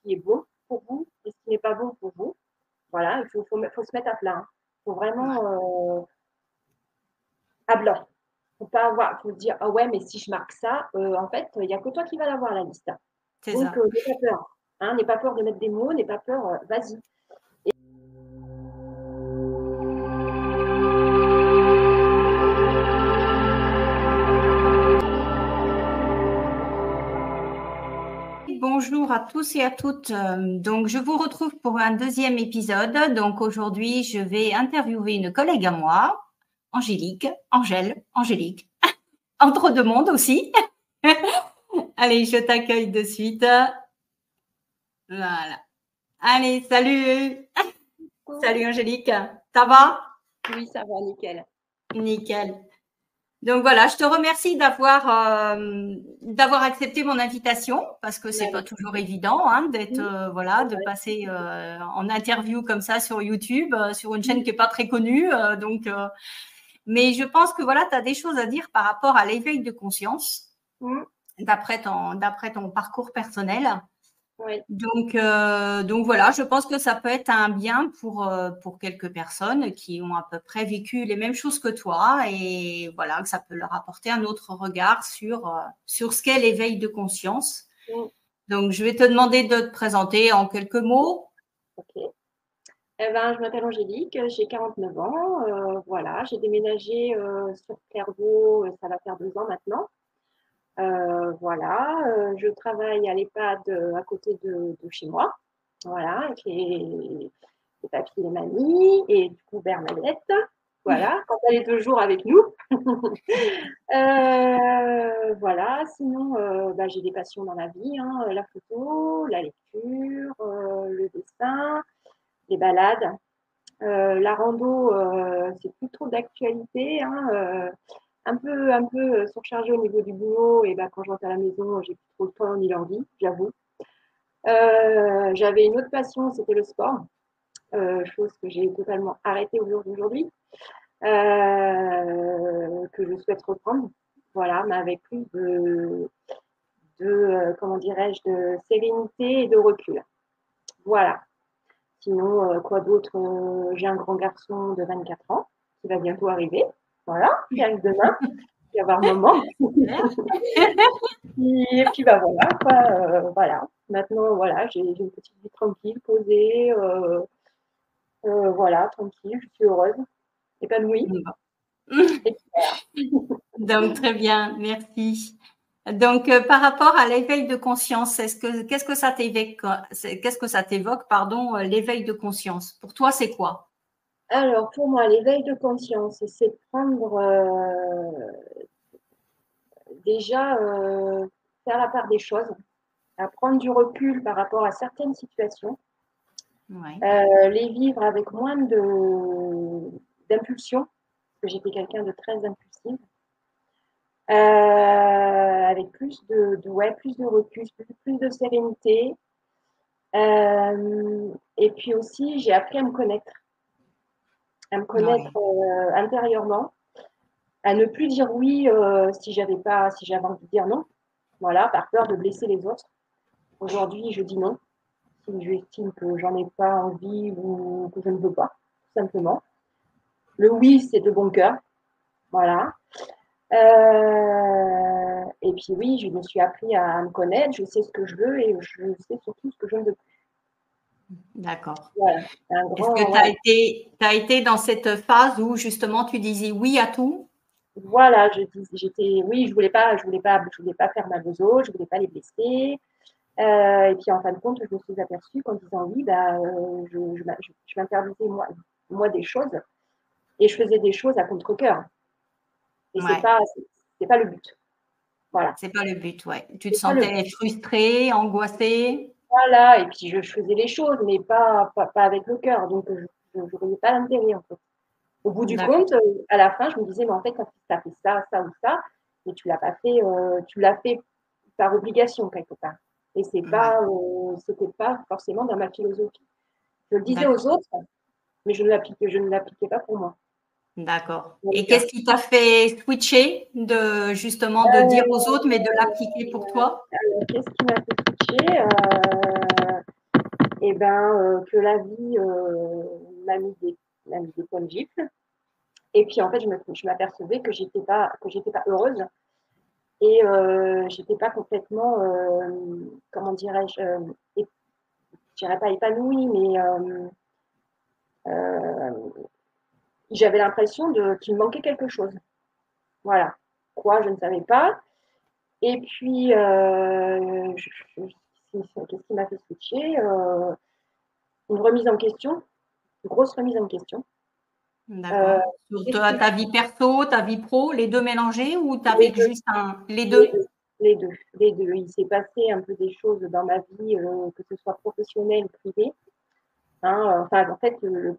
qui est bon pour vous et ce qui n'est pas bon pour vous. Voilà, il faut se mettre à plat. Il faut vraiment à blanc. Faut dire, ah ouais, mais si je marque ça, en fait, il n'y a que toi qui vas l'avoir, la liste. C'est Donc, ça. n'aie pas peur. Hein, n'aie pas peur de mettre des mots, n'aie pas peur, vas-y. Bonjour à tous et à toutes. Donc, je vous retrouve pour un deuxième épisode. Donc, aujourd'hui, je vais interviewer une collègue à moi, Angélique, entre deux mondes aussi. Allez, je t'accueille de suite. Voilà. Allez, salut. Salut Angélique. Ça va? Oui, ça va, nickel. Nickel. Donc voilà, je te remercie d'avoir accepté mon invitation parce que c'est pas toujours évident d'être de passer en interview comme ça sur YouTube, sur une chaîne qui est pas très connue. Mais je pense que voilà, tu as des choses à dire par rapport à l'éveil de conscience d'après ton parcours personnel. Oui. Donc voilà, je pense que ça peut être un bien pour quelques personnes qui ont à peu près vécu les mêmes choses que toi et voilà, que ça peut leur apporter un autre regard sur ce qu'est l'éveil de conscience. Donc, je vais te demander de te présenter en quelques mots. Ok. Eh ben, je m'appelle Angélique, j'ai 49 ans. Voilà, j'ai déménagé sur Clairvaux, ça va faire 2 ans maintenant. Voilà, je travaille à l'EHPAD à côté de chez moi. Voilà, avec les papis et les mamies, et du coup Bernadette. Voilà, quand elle est toujours avec nous. Voilà, sinon, j'ai des passions dans la vie, la photo, la lecture, le dessin, les balades. La rando, c'est plus trop d'actualité, un peu surchargée au niveau du boulot. Et quand je rentre à la maison, j'ai plus trop le temps ni l'envie, j'avoue. J'avais une autre passion, c'était le sport, chose que j'ai totalement arrêtée au jour d'aujourd'hui, que je souhaite reprendre. Voilà, mais avec plus comment dirais-je, de sérénité et de recul. Voilà. Sinon, quoi d'autre? J'ai un grand garçon de 24 ans qui va bientôt arriver. Voilà, qui arrive demain. Il va y avoir un moment. Et puis voilà, quoi, voilà. Maintenant, voilà, j'ai une petite vie tranquille, posée. Voilà, tranquille, je suis heureuse, épanouie. Et Donc, très bien, merci. Donc, par rapport à l'éveil de conscience, qu'est-ce que ça t'évoque, pardon, l'éveil de conscience? Pour toi, c'est quoi? alors, pour moi, l'éveil de conscience, c'est de prendre déjà faire la part des choses, à prendre du recul par rapport à certaines situations, Ouais. les vivre avec moins d'impulsion, parce que j'étais quelqu'un de très impulsif, avec plus plus de recul, plus de sérénité. Et puis aussi, j'ai appris à me connaître Ouais. intérieurement, à ne plus dire oui si j'avais envie de dire non. Voilà, par peur de blesser les autres. Aujourd'hui, je dis non si j'estime que j'en ai pas envie ou que je ne veux pas, tout simplement. Le oui, c'est de bon cœur. Voilà. Et puis oui, je me suis appris à me connaître, je sais ce que je veux et je sais surtout ce que je ne veux plus. D'accord. Voilà. Est-ce que tu as été dans cette phase où justement tu disais oui à tout? Voilà, oui, je voulais pas faire mal aux autres, je voulais pas les blesser. Et puis en fin de compte, je me suis aperçue qu'en disant oui, je m'interdisais moi des choses et je faisais des choses à contre-cœur. Et Ouais. c'est pas le but. Voilà. C'est pas le but, ouais. Tu te C'est pas le sentais but. frustrée, angoissée? Voilà. Et puis je faisais les choses, mais pas avec le cœur. Donc je voyais pas l'intérêt en fait. Au bout du D'accord. compte, à la fin, je me disais, mais en fait, quand tu as fait ça, ça ou ça, mais tu l'as fait par obligation quelque part. Et Ouais. c'était pas forcément dans ma philosophie. Je le disais aux D'accord. autres, mais je ne l'appliquais pas pour moi. D'accord. Pour le Et cœur. qu'est-ce qui t'a fait switcher de justement de dire aux autres, mais de l'appliquer pour toi? Alors, qu'est-ce qui m'a fait switcher et ben, que la vie m'a mis des points de gifle. Et puis en fait, je m'apercevais que j'étais pas heureuse et j'étais pas complètement, comment dirais-je, je dirais pas épanouie, mais j'avais l'impression qu'il me manquait quelque chose. Voilà. Quoi, je ne savais pas. Et puis, qu'est-ce qui m'a fait switcher une remise en question, une grosse remise en question. D'accord. Sur ta vie perso, ta vie pro, les deux mélangés ou tu Les avais deux, juste les les deux? deux, les deux, les deux. Il s'est passé un peu des choses dans ma vie, que ce soit professionnelle ou privée. Hein, enfin, en fait, ce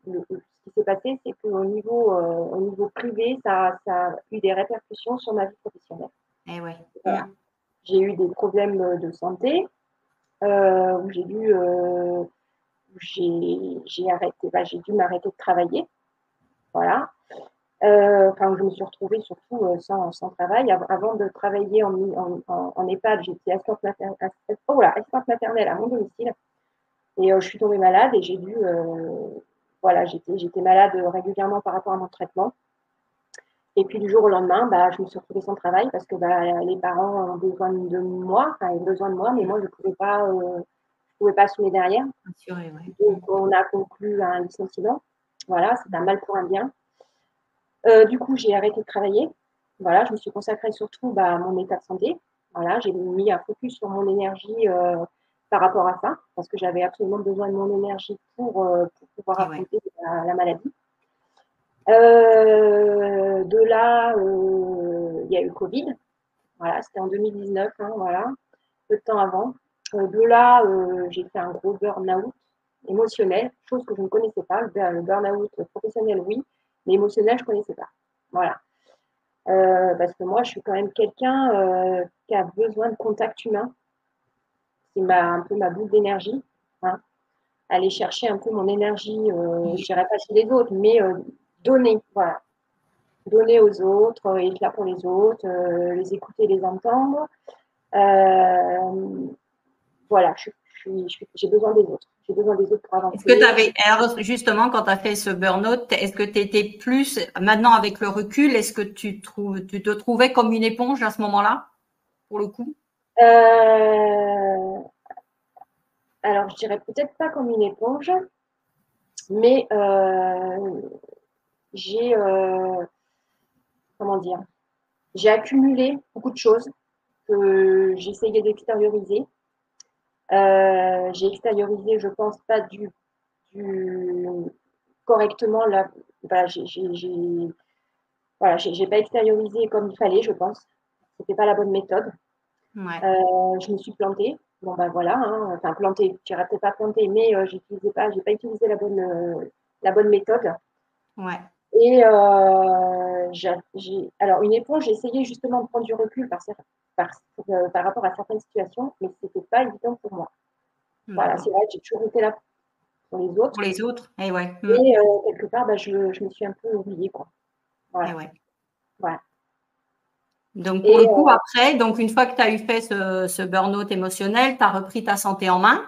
qui s'est passé, c'est au niveau privé, ça a eu des répercussions sur ma vie professionnelle. Eh ouais. Voilà. J'ai eu des problèmes de santé où j'ai arrêté, j'ai dû m'arrêter de travailler. Voilà. Enfin, je me suis retrouvée surtout sans travail. Avant de travailler en EHPAD, j'étais assistante maternelle à mon domicile. Et je suis tombée malade et voilà, j'étais malade régulièrement par rapport à mon traitement. Et puis du jour au lendemain, je me suis retrouvée sans travail parce que les parents ont besoin de moi, enfin, ils ont besoin de moi, mais moi, je pouvais pas assumer derrière. Assuré, ouais. Donc, on a conclu un licenciement. Voilà, c'est un mal pour un bien. Du coup, j'ai arrêté de travailler. Voilà, je me suis consacrée surtout à mon état de santé. Voilà, j'ai mis un focus sur mon énergie par rapport à ça, parce que j'avais absolument besoin de mon énergie pour pouvoir Et ouais. affronter la maladie. De là, il y a eu Covid. Voilà, c'était en 2019, hein, voilà, peu de temps avant. De là, j'ai fait un gros burn-out émotionnel, chose que je ne connaissais pas. Le burn-out professionnel, oui, mais émotionnel, je ne connaissais pas. Voilà. Parce que moi, je suis quand même quelqu'un qui a besoin de contact humain. C'est un peu ma boule d'énergie. Hein. Aller chercher un peu mon énergie, je ne dirais pas chez les autres, mais donner, voilà. Donner aux autres, être là pour les autres, les écouter, les entendre. Voilà, j'ai besoin des autres. J'ai besoin des autres pour Est-ce que tu avancer. avais, alors justement, quand tu as fait ce burn-out, est-ce que tu étais plus, maintenant avec le recul, est-ce que tu te trouvais comme une éponge à ce moment-là, pour le coup? Alors, je dirais peut-être pas comme une éponge, mais j'ai, comment dire, j'ai accumulé beaucoup de choses que j'essayais d'extérioriser. J'ai extériorisé, je pense, pas du correctement là. Voilà, j'ai pas extériorisé comme il fallait, je pense. C'était pas la bonne méthode. Ouais. Je me suis plantée. Bon ben voilà, hein. Enfin plantée, je dirais peut-être pas plantée, mais j'ai pas utilisé la bonne méthode. Ouais. Et alors une éponge, j'ai essayé justement de prendre du recul par rapport à certaines situations, mais c'était pas évident pour moi. Voilà, c'est D'accord. vrai que j'ai toujours été là pour les Pour autres, les autres? Eh ouais. et quelque part, je me suis un peu oubliée, quoi. Eh Voilà, ouais. voilà. Donc, pour Et le coup, après, donc, une fois que tu as eu fait ce burn-out émotionnel, tu as repris ta santé en main.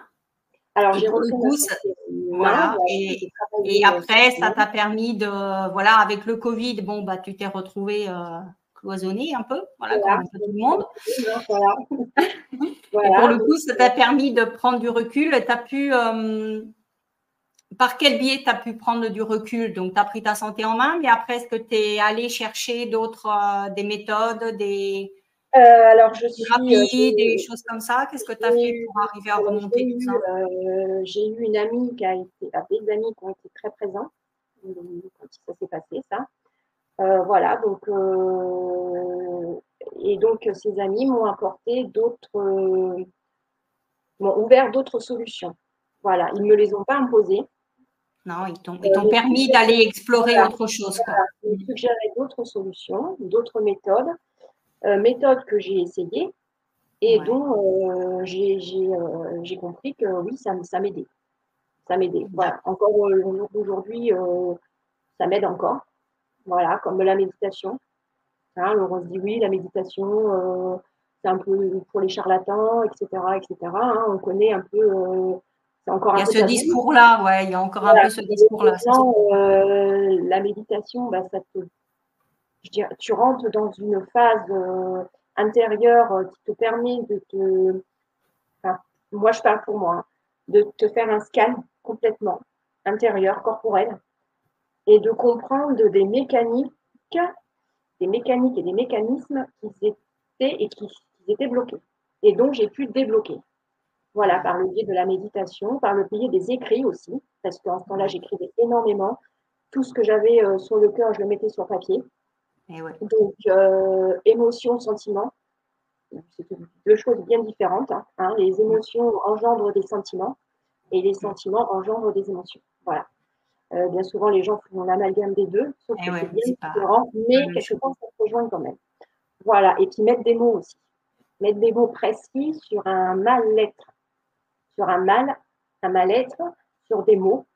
alors, Et j'ai pour le repris ma coup, santé en main, voilà. voilà, j'ai Et travaillé après, ça sur t'a permis de, voilà, avec le Covid, bon, bah, tu t'es retrouvé cloisonné un peu, voilà, comme voilà, un peu tout le monde. voilà, Et pour voilà. le coup, ça t'a permis de prendre du recul. Tu as pu, par quel biais tu as pu prendre du recul? Donc, tu as pris ta santé en main, mais après, est-ce que tu es allé chercher d'autres, des méthodes, des Alors, thérapies, des choses comme ça? Qu'est-ce que tu as fait pour arriver à remonter tout ça? j'ai eu une amie des amis qui ont été très présents quand ça s'est passé, ça. Voilà, et donc ces amis m'ont apporté m'ont ouvert d'autres solutions. Voilà, ils ne me les ont pas imposées, Non, ils t'ont mais permis d'aller explorer voilà, autre chose, voilà, quoi. ils me suggéraient d'autres solutions, d'autres méthodes que j'ai essayées et Ouais, dont j'ai compris que oui, ça m'aidait. Ça m'aidait. Voilà. d'accord. Encore au jour d'aujourd'hui, ça m'aide encore. Voilà, comme la méditation. Hein, on se dit oui, la méditation, c'est un peu pour les charlatans, etc., etc. Hein, on connaît un peu, c'est encore Il y un a peu ce tabou. discours-là, ouais, il y a encore un Voilà. peu ce discours-là. La méditation, bah, tu rentres dans une phase intérieure qui te permet enfin, moi je parle pour moi, hein, de te faire un scan complètement intérieur, corporel, et de comprendre des mécaniques et des mécanismes qui étaient bloqués. Et donc j'ai pu débloquer. Voilà, par le biais de la méditation, par le biais des écrits aussi, parce qu'en ce temps-là, j'écrivais énormément. Tout ce que j'avais sur le cœur, je le mettais sur papier. Et ouais. Donc, émotions, sentiments, c'est deux choses bien différentes. Hein. Les émotions engendrent des sentiments et les sentiments engendrent des émotions. Voilà. Bien souvent, les gens font l'amalgame des deux, sauf que c'est bien différent, mais quelque part, ça se rejoint quand même. Voilà. Et puis, mettre des mots aussi. Mettre des mots précis sur un mal-être, sur un mal-être, sur des mots.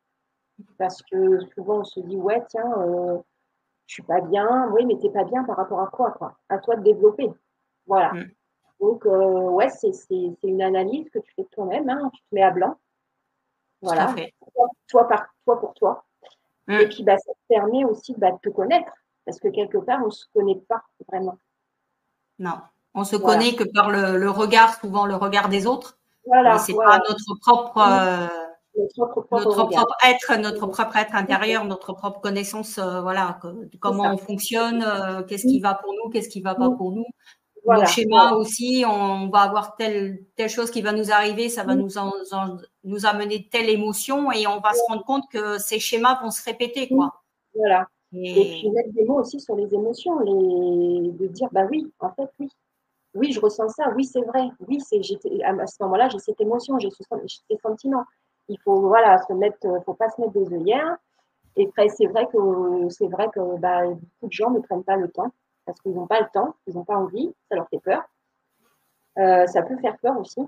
Parce que souvent, on se dit, ouais, tiens, je suis pas bien. Oui, mais t'es pas bien par rapport à quoi? À toi de développer. Voilà. Donc, ouais, c'est une analyse que tu fais de toi-même. Hein. Tu te mets à blanc. Voilà. Toi pour toi. Et puis, bah, ça te permet aussi de te connaître. Parce que quelque part, on ne se connaît pas vraiment. Non. On se connaît que par le regard, souvent le regard des autres. Voilà. Mais c'est pas notre propre notre propre être intérieur, notre propre connaissance, voilà, comment on fonctionne, qu'est-ce qui va pour nous, qu'est-ce qui va pas pour nous. Nos schémas aussi, on va avoir telle chose qui va nous arriver, ça va nous amener telle émotion et on va se rendre compte que ces schémas vont se répéter, quoi. Voilà. Et puis mettre des mots aussi sur les émotions, de dire, bah oui, en fait, oui. Oui, je ressens ça, oui, c'est vrai. Oui, à ce moment-là, j'ai cette émotion, j'ai ces sentiments. Il faut, voilà, faut pas se mettre des œillères. Et après, c'est vrai que bah, beaucoup de gens ne prennent pas le temps parce qu'ils n'ont pas le temps, ils n'ont pas envie, ça leur fait peur. Ça peut faire peur aussi.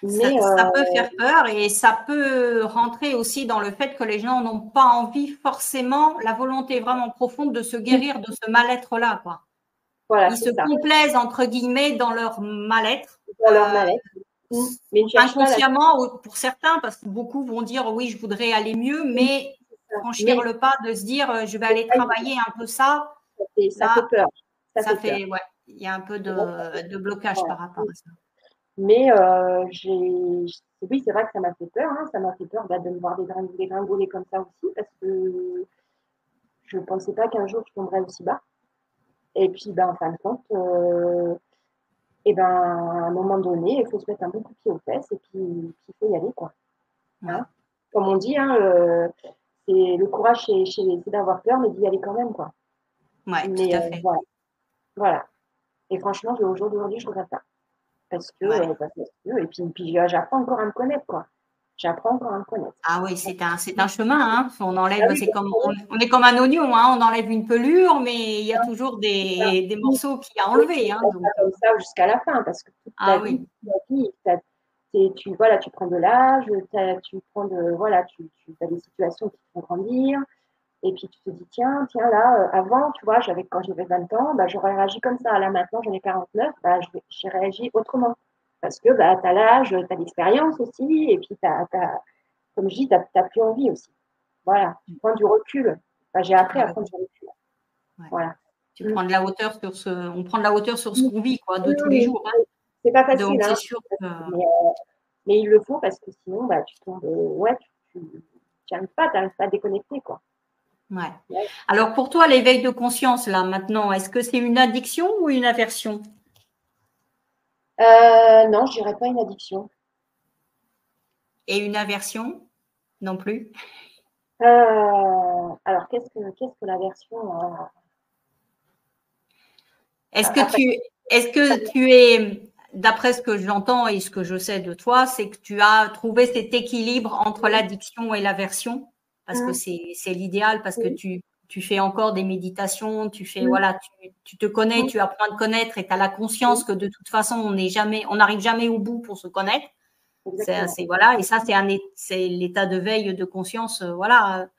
Mais, ça peut faire peur et ça peut rentrer aussi dans le fait que les gens n'ont pas envie forcément, la volonté vraiment profonde de se guérir de ce mal-être-là, quoi. Voilà, ils se complaisent, entre guillemets, dans leur mal-être. Dans leur mal-être. Mais inconsciemment, pour certains, parce que beaucoup vont dire oui, je voudrais aller mieux, mais franchir le pas de se dire je vais aller travailler un peu ça. Ça fait peur. Ça fait, ouais, il y a un peu de blocage par rapport à ça. Mais oui, c'est vrai que ça m'a fait peur. Hein. Ça m'a fait peur de me voir dégringoler comme ça aussi, parce que je ne pensais pas qu'un jour je tomberais aussi bas. Et puis, en fin de compte, à un moment donné, il faut se mettre un bon coup de pied aux fesses et puis il faut y aller, quoi. Hein. Comme on dit, c'est le courage, c'est d'avoir peur, mais d'y aller quand même, quoi. Ouais, tout à fait. Voilà. Et franchement, au jour d'aujourd'hui, je ne regrette pas. Parce que, et puis j'apprends encore à me connaître, quoi. J'apprends encore à me connaître. Ah oui, c'est un chemin, hein. On enlève, c'est comme, on est comme un oignon, hein. On enlève une pelure, mais il y a toujours des morceaux qu'il y a à enlever, hein. Donc, comme ça jusqu'à la fin, parce que toute ta vie, tu prends de l'âge, tu as des situations qui te font grandir, et puis tu te dis, tiens, là, avant, tu vois, quand j'avais 20 ans, j'aurais réagi comme ça. Là, maintenant, j'en ai 49, j'ai réagi autrement. Parce que tu as l'âge, tu as l'expérience aussi, et puis comme je dis, tu n'as plus envie aussi. Voilà, tu prends du recul. J'ai appris à prendre du recul. Voilà. Tu prends de la hauteur on prend de la hauteur sur ce qu'on vit, quoi, de tous les jours. Hein. C'est pas facile, donc, c'est sûr que... mais il le faut parce que sinon, tu tombes, tu n'arrives pas à déconnecter, quoi. Ouais. Alors, pour toi, l'éveil de conscience, là, maintenant, est-ce que c'est une addiction ou une aversion? Non, je dirais pas une addiction. Et une aversion? Non plus? Alors, qu'est-ce que l'aversion? Est-ce que tu es, d'après ce que j'entends et ce que je sais de toi, c'est que tu as trouvé cet équilibre entre l'addiction et l'aversion? Parce que c'est l'idéal, parce que tu fais encore des méditations, tu fais, voilà, tu te connais, tu apprends à te connaître et tu as la conscience que de toute façon, on n'arrive jamais au bout pour se connaître. Voilà, et ça, c'est l'état de veille de conscience, voilà.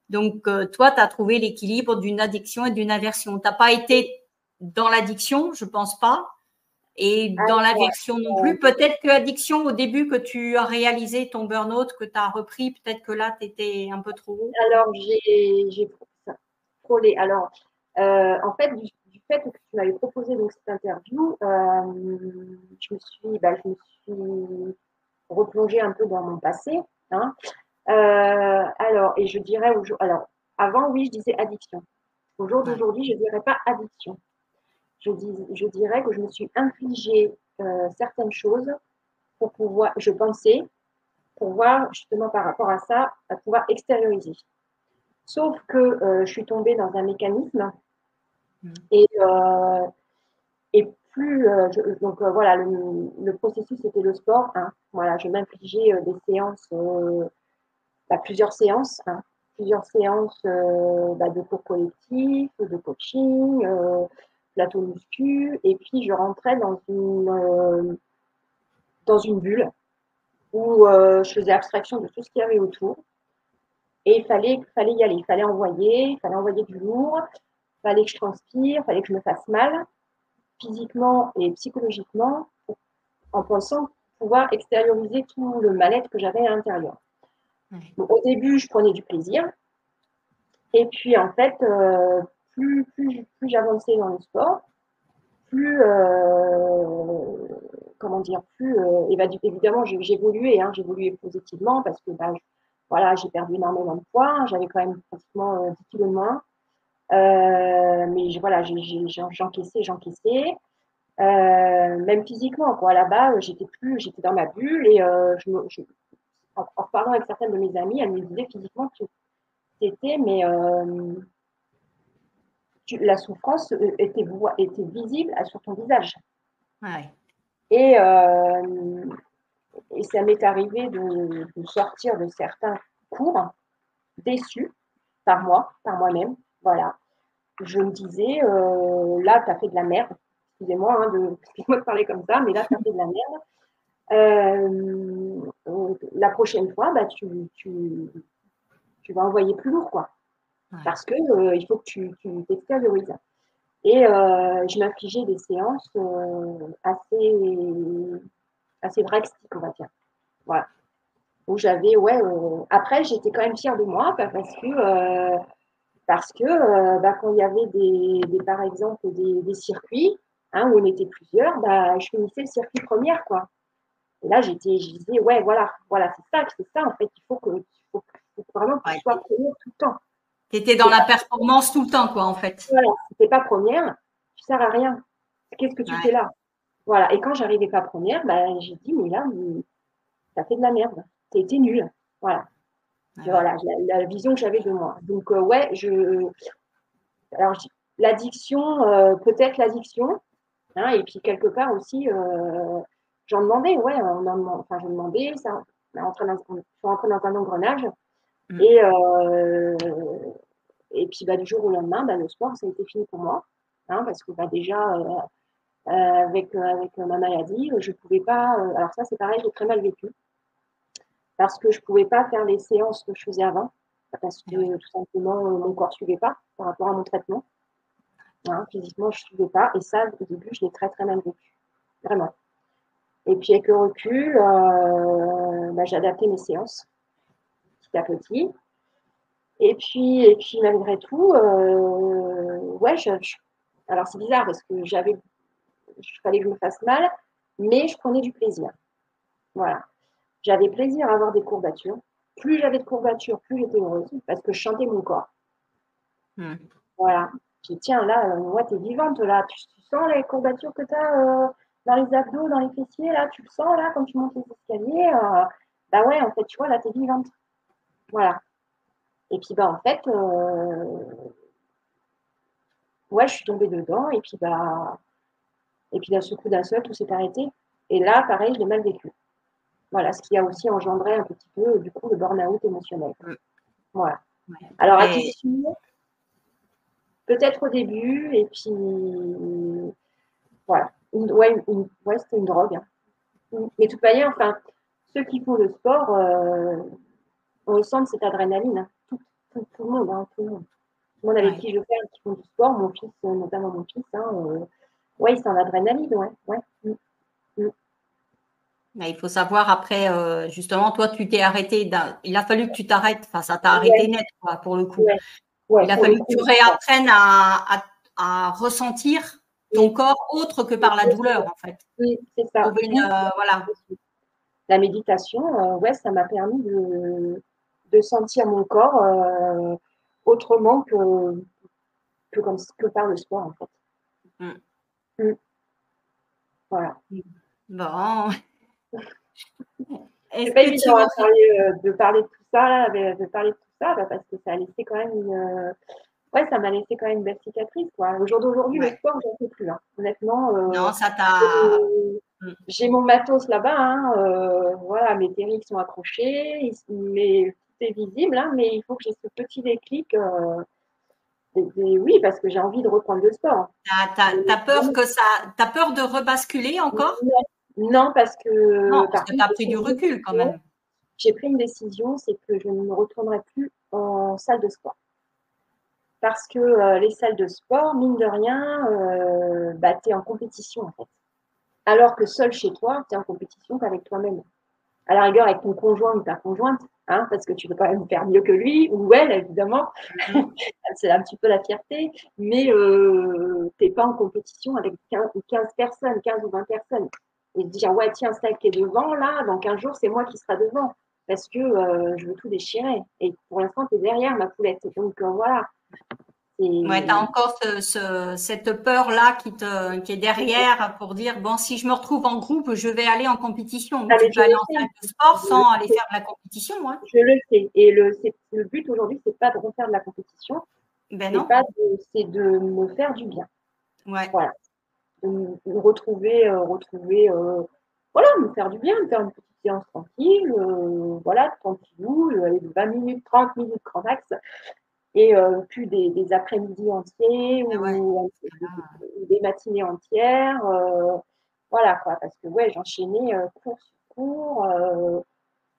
Donc, toi, tu as trouvé l'équilibre d'une addiction et d'une aversion. Tu n'as pas été dans l'addiction, je pense pas. Et dans l'aversion non plus. Peut-être que l'addiction, au début, que tu as réalisé ton burn-out, que tu as repris, peut-être que là, tu étais un peu trop haut. Alors, j'ai frôlé. Alors, en fait, du fait que tu m'avais proposé donc, cette interview, je me suis replongée un peu dans mon passé. Hein. Alors, et je dirais, alors, avant, oui, je disais addiction. Au jour d'aujourd'hui, je ne dirais pas addiction. Je dirais que je me suis infligé certaines choses pour pouvoir, je pensais, pour voir justement par rapport à ça, à pouvoir extérioriser. Sauf que je suis tombée dans un mécanisme et, plus, donc voilà, le processus c'était le sport. Hein. Voilà, je m'infligeais des séances, plusieurs séances, hein, plusieurs séances de cours collectifs, de coaching, plateau muscu, et puis je rentrais dans une bulle où je faisais abstraction de tout ce qu'il y avait autour. Et fallait y aller, il fallait envoyer du lourd, il fallait que je transpire, il fallait que je me fasse mal, physiquement et psychologiquement, en pensant pouvoir extérioriser tout le mal-être que j'avais à l'intérieur. Donc, au début, je prenais du plaisir. Et puis, en fait, plus j'avançais dans le sport, plus, comment dire, plus, évidemment, j'ai évolué, hein, j'ai évolué positivement parce que voilà, j'ai perdu énormément de poids, hein, j'avais quand même pratiquement 10 kilos de moins. Mais voilà, j'encaissais. Même physiquement, quoi. Là-bas, j'étais dans ma bulle et en parlant avec certaines de mes amies, elles me disaient physiquement que c'était, mais la souffrance était visible sur ton visage. Ouais. Et ça m'est arrivé de sortir de certains cours déçus par moi-même. Voilà. Je me disais, là, tu as fait de la merde. Excusez-moi de parler comme ça, mais là, tu as fait de la merde. La prochaine fois, tu vas envoyer plus lourd, quoi. Ouais. Parce que il faut que tu t'extériorises. Et je m'infligeais des séances assez drastiques, on va dire. Voilà. Où j'avais, après, j'étais quand même fière de moi parce que quand il y avait par exemple des circuits hein, où on était plusieurs, je finissais le circuit première, quoi. Et là, je disais, ouais, voilà, c'est ça, en fait, il faut que vraiment que tu sois première tout le temps. Tu étais dans la performance tout le temps, quoi, en fait. Voilà, si tu n'es pas première, tu ne sers à rien. Qu'est-ce que tu fais là? Voilà, et quand j'arrivais pas première, j'ai dit, mais là, ça fait de la merde, t'as été nulle. Voilà. Voilà, la vision que j'avais de moi. Donc, alors, l'addiction, peut-être l'addiction, hein, et puis quelque part aussi, j'en demandais, je demandais, ça, on est rentré dans un engrenage, et puis du jour au lendemain, le sport, ça a été fini pour moi, hein, parce que déjà, avec ma maladie, je ne pouvais pas, alors ça c'est pareil, j'ai très mal vécu, parce que je ne pouvais pas faire les séances que je faisais avant, parce que tout simplement, mon corps ne suivait pas par rapport à mon traitement. Hein, physiquement, je ne suivais pas. Et ça, au début, je l'ai très, très mal vécu. Vraiment. Et puis, avec le recul, j'ai adapté mes séances petit à petit. Et puis malgré tout, alors c'est bizarre parce que fallait que je me fasse mal, mais je prenais du plaisir. Voilà. J'avais plaisir à avoir des courbatures. Plus j'avais de courbatures, plus j'étais heureuse parce que je chantais mon corps. Voilà. Je dis, tiens, là, moi, t'es vivante, là. Tu sens les courbatures que tu as dans les abdos, dans les fessiers, là. Tu le sens, là, quand tu montes les escaliers. Ouais, en fait, tu vois, là, t'es vivante. Voilà. Et puis, en fait, je suis tombée dedans. Et puis, d'un seul, tout s'est arrêté. Et là, pareil, je l'ai mal vécu. Voilà, ce qui a aussi engendré un petit peu, du coup, le burn-out émotionnel. Voilà. Alors, addiction, peut-être au début, et puis, voilà. C'était une drogue. Hein. Mais de toute manière, enfin, ceux qui font le sport, on ressent cette adrénaline. Hein. Tout le monde, hein, tout le monde. Tout le monde avec qui je parle, qui font du sport, mon fils, notamment mon fils, hein, Ouais, c'est en adrénaline, ouais. Ouais. Mm. Mais il faut savoir après, justement, toi, tu t'es arrêté. Il a fallu que tu t'arrêtes. Enfin, ça t'a arrêté Ouais, net, quoi, pour le coup. ouais, ouais, Il a pour le fallu que tu coup. Ouais. réapprennes à ressentir ton Oui, corps autre que par la douleur, en fait. oui, c'est ça. Trouver une, voilà. La méditation, ouais, ça m'a permis de sentir mon corps autrement que, que par le sport, en fait. Mm. Mm. Voilà. Bon. C'est Est-ce pas que tu évident hein, aurais. de parler de tout ça, là, de parler de tout ça, bah, parce que ça a laissé quand même ouais, ça m'a laissé quand même une belle cicatrice, quoi. Au jour d'aujourd'hui, le Ouais. sport, j'en fais plus, hein. Honnêtement, Non, ça t'a. Mm. j'ai mon matos là-bas, hein, voilà, mes terrils sont accrochés, mais tout est visible, hein, mais il faut que j'ai ce petit déclic. Oui, parce que j'ai envie de reprendre le sport. T'as peur que ça. T'as peur de rebasculer encore? Non, non, parce Non, que parce par que contre, tu as pris du recul quand même. j'ai pris une décision, c'est que je ne me retournerai plus en salle de sport. Parce que les salles de sport, mine de rien, bah, tu es en compétition en fait. Alors que seul chez toi, tu es en compétition qu'avec toi-même. À la rigueur, avec ton conjoint ou ta conjointe, hein, parce que tu peux quand même faire mieux que lui ou elle, évidemment. Mm. C'est un petit peu la fierté, mais tu n'es pas en compétition avec 15 personnes, 15 ou 20 personnes. Et te dire, ouais, tiens, ça qui est devant, là, dans 15 jours, c'est moi qui sera devant. Parce que je veux tout déchirer. Et pour l'instant, tu es derrière ma poulette. Donc voilà. Ouais, tu as encore cette peur-là qui est derrière pour dire, bon, si je me retrouve en groupe, je vais aller en compétition. Ah, Tu mais peux aller en salle de sport sans aller faire de la compétition, ouais. je le sais. Et le but aujourd'hui, c'est pas de refaire de la compétition, Ben non. c'est de me faire du bien. Ouais. Voilà. De me retrouver, voilà, me faire du bien, me faire une petite séance tranquille, voilà, tranquillou, 20 minutes, 30 minutes grand max, et plus des après-midi entiers Ah ouais. ou des matinées entières, voilà quoi, parce que ouais, j'enchaînais cours sur cours,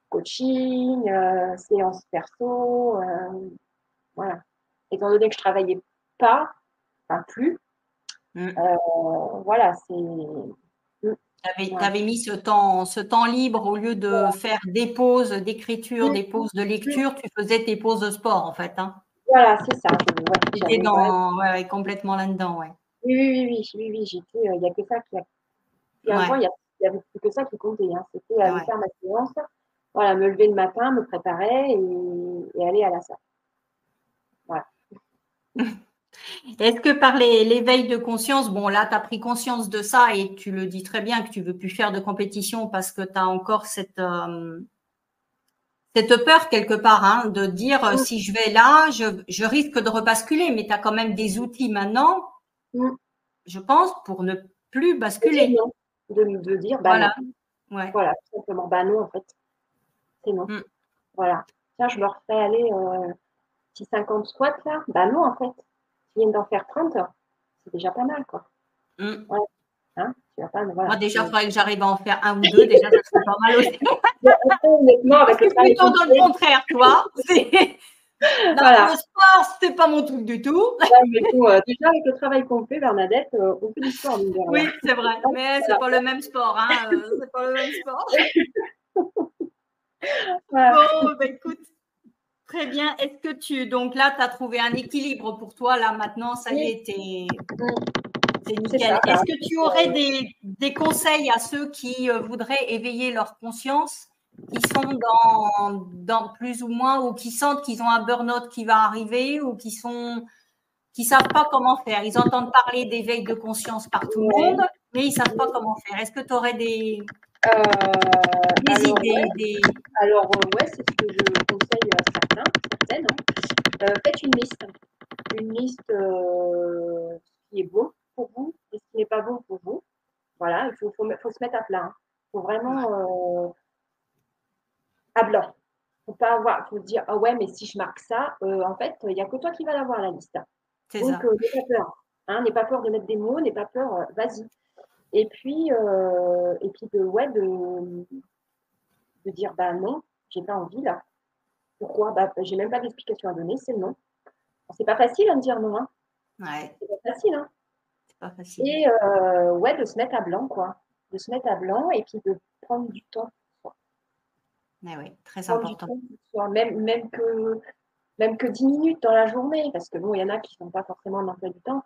coaching, séance perso, voilà. Étant donné que je travaillais pas, enfin plus, Mm. voilà, c'est Tu voilà. avais mis ce temps libre au lieu de faire des pauses d'écriture, des pauses de lecture, tu faisais tes pauses de sport en fait, hein. Voilà, c'est ça. Ouais, Tu étais j'avais, ouais. dans, ouais, ouais, complètement là-dedans, ouais. Oui, oui, oui, oui, oui, oui, j'étais, il n'y a que ça il y a un temps, Ouais, il y avait plus que ça qui comptait, hein. C'était ah aller ouais. faire ma séance, voilà, me lever le matin, me préparer et aller à la salle. Voilà. Est-ce que par l'éveil de conscience, bon là, tu as pris conscience de ça et tu le dis très bien que tu veux plus faire de compétition parce que tu as encore cette peur quelque part, hein, de dire Mm, si je vais là, je risque de rebasculer, mais tu as quand même des outils maintenant, mm. je pense, pour ne plus De dire basculer. non, de dire bah non. Voilà, ouais. Voilà, tout simplement, bah non, en fait, c'est non. Mm, Voilà. Tiens, je me refais aller petit 50 squats là. Bah non, en fait. Tu viens d'en faire 30, c'est déjà pas mal, quoi. mm. Ouais, hein, tu vas pas, Moi, voilà. déjà, il faudrait que j'arrive à en faire un ou deux. Déjà, ça serait pas mal aussi. Bon, après, honnêtement, Moi, avec je le suis travail plutôt qu'on dans le fait, contraire, tu vois. Non, le voilà. sport, c'est pas mon truc du tout. Ouais, mais bon, déjà, avec le travail qu'on fait, Bernadette, on fait du sport, mine de rien. Oui, c'est vrai, mais c'est Voilà. pas le même sport, hein. C'est pas le même sport. Voilà. Bon, bah, écoute, très bien. Est-ce que donc là, tu as trouvé un équilibre pour toi, là, maintenant, ça y Oui, est, mm, c'est c'est nickel. ça. Bah, Est-ce que tu aurais des conseils à ceux qui voudraient éveiller leur conscience, qui sont dans plus ou moins, ou qui sentent qu'ils ont un burn-out qui va arriver, ou qui savent pas comment faire. Ils entendent parler d'éveil de conscience par tout le ouais. monde, mais ils savent pas comment faire. Est-ce que tu aurais des Alors, idées, ouais. Alors, ouais, c'est ce que je conseille à certaines, hein. Faites une liste. Une liste ce qui est bon pour vous et ce qui n'est pas bon pour vous. Voilà, faut se mettre à plat, hein. Il faut vraiment à blanc. Faut se dire, ah ouais, mais si je marque ça, en fait, il n'y a que toi qui vas l'avoir la liste. c'est Donc, ça. n'aie pas peur. Hein, n'aie pas peur de mettre des mots, n'aie pas peur, vas-y. Et puis de dire, bah non, j'ai pas envie là. Pourquoi? Bah, j'ai même pas d'explication à donner, c'est non. C'est pas facile à me dire non, hein. Ouais, C'est pas facile, hein. pas facile. Et ouais, de se mettre à blanc, quoi. De se mettre à blanc et puis de prendre du temps pour soi. Mais oui, très Prendre du important. temps pour soi. Même que 10 minutes dans la journée, parce que bon, il y en a qui ne sont pas forcément dans l'emploi du temps.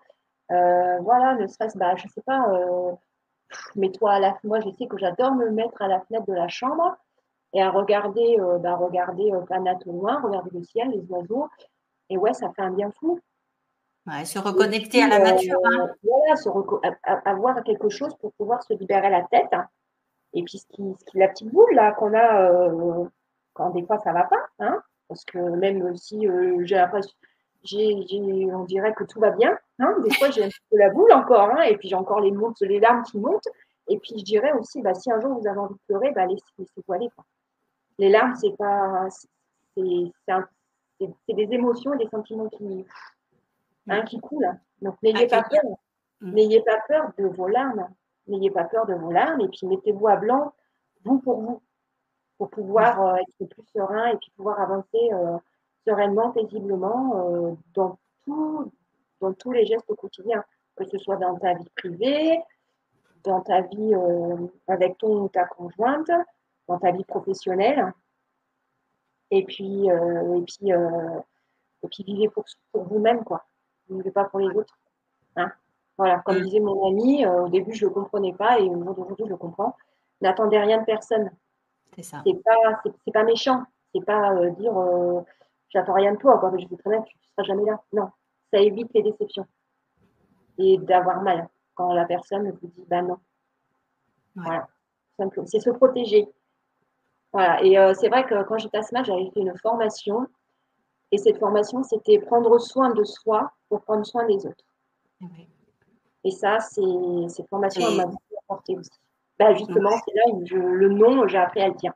Voilà, ne serait-ce, bah, je sais pas, mets-toi à la moi je sais que j'adore me mettre à la fenêtre de la chambre et à regarder, planète au loin, regarder le ciel, les oiseaux. Et ouais, ça fait un bien fou. Ouais, se Et reconnecter puis, à la nature, hein. voilà, avoir quelque chose pour pouvoir se libérer la tête. Et puis, la petite boule là qu'on a quand des fois ça va pas, hein, parce que même si j'ai l'impression, on dirait que tout va bien, hein, des fois j'ai un petit peu la boule encore, hein, et puis j'ai encore les larmes qui montent. Et puis je dirais aussi, bah, si un jour vous avez envie de pleurer, bah, laissez-vous aller, quoi. Les larmes, c'est pas, c'est des émotions et des sentiments qui coulent. Donc n'ayez pas Accueillir. peur. N'ayez pas peur de vos larmes. N'ayez pas peur de vos larmes. Et puis mettez-vous à blanc, vous pour vous, pour pouvoir être plus serein et puis pouvoir avancer sereinement, paisiblement dans tous les gestes quotidiens, que ce soit dans ta vie privée, dans ta vie avec ton ou ta conjointe, dans ta vie professionnelle. Et puis, vivez pour vous-même, quoi. Vivez pas pour les autres. Hein. Voilà, comme disait mon ami, au début je ne le comprenais pas et au jour d'aujourd'hui je le comprends. N'attendez rien de personne. C'est ça. C'est pas méchant. C'est pas dire j'attends rien de toi, quoi, mais je sais très bien que tu ne seras jamais là. Non, ça évite les déceptions et d'avoir mal quand la personne vous dit bah non. Ouais. Voilà, c'est se protéger. Voilà, et c'est vrai que quand j'étais à SMAC, j'avais fait une formation et cette formation c'était prendre soin de soi pour prendre soin des autres. Ouais. Et ça, cette formation, elle Et, m'a beaucoup apporté aussi. Bah, justement, ouais. c'est là où le nom, j'ai appris à le dire.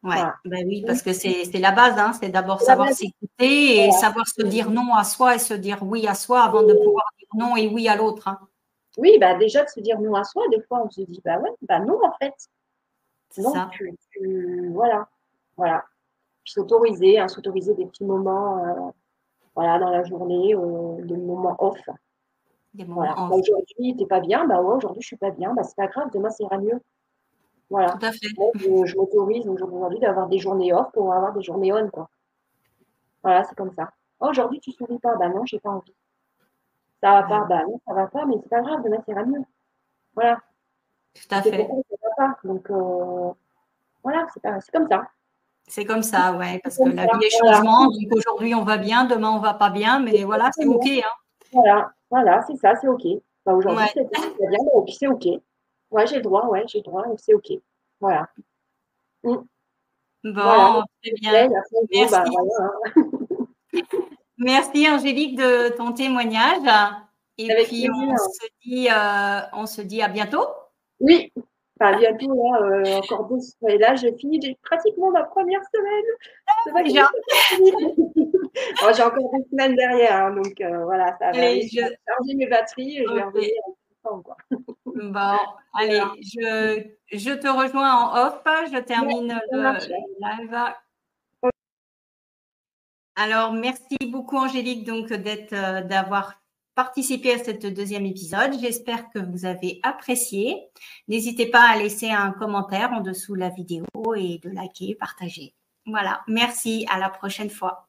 Ouais, Voilà. ben oui, parce que c'est la base, hein, c'est d'abord C'est la savoir base. s'écouter et Voilà. savoir se dire non à soi et se dire oui à soi avant de pouvoir dire non et oui à l'autre, hein. Oui, bah déjà de se dire non à soi, des fois on se dit bah ouais, bah non en fait. C'est Non, ça. voilà. Voilà. Puis s'autoriser des petits moments voilà, dans la journée, des moments off. Des moments Voilà. Bah, off. aujourd'hui, t'es pas bien, bah ouais, aujourd'hui je suis pas bien, bah c'est pas grave, demain ça ira mieux. Tout Voilà. à fait. Moi, je m'autorise aujourd'hui d'avoir des journées off pour avoir des journées on, quoi. Voilà, c'est comme ça. Oh, aujourd'hui, tu souris pas. Bah non, j'ai pas envie. Ça va pas. Ben, Bah non, ça va pas, mais c'est pas grave, demain, ça ira mieux. Voilà. tout à C'est fait. pourquoi ça va pas. Donc, voilà, c'est comme ça. C'est comme ça, ouais, C'est parce que comme la ça. vie est Voilà. changement. Donc aujourd'hui on va bien, demain on va pas bien, mais voilà, c'est OK, Exactement. hein. Voilà. Voilà, c'est ça, c'est OK. Bah, aujourd'hui, Ouais. c'est pas bien, mais puis c'est OK. Ouais, j'ai le droit, donc c'est OK. Voilà. Mm. Voilà. Bon, très Et bien. après, bon, bah, Merci. voilà, hein. Merci Angélique de ton témoignage. Et Avec puis plaisir. on se dit à bientôt. Oui. Enfin, bientôt, là, encore 2 semaines. Et là, j'ai pratiquement ma première semaine. C'est vrai que Déjà. bon, j'ai encore 2 semaines derrière, hein, donc voilà, ça va Allez, réussir à charger mes batteries et je vais OK. revenir en septembre, quoi. Bon, Voilà. allez, je te rejoins en off. Je Ouais, termine ça le marche. live. Alors, merci beaucoup Angélique donc d'avoir participé à cet deuxième épisode. J'espère que vous avez apprécié. N'hésitez pas à laisser un commentaire en dessous de la vidéo et de liker, partager. Voilà, merci, à la prochaine fois.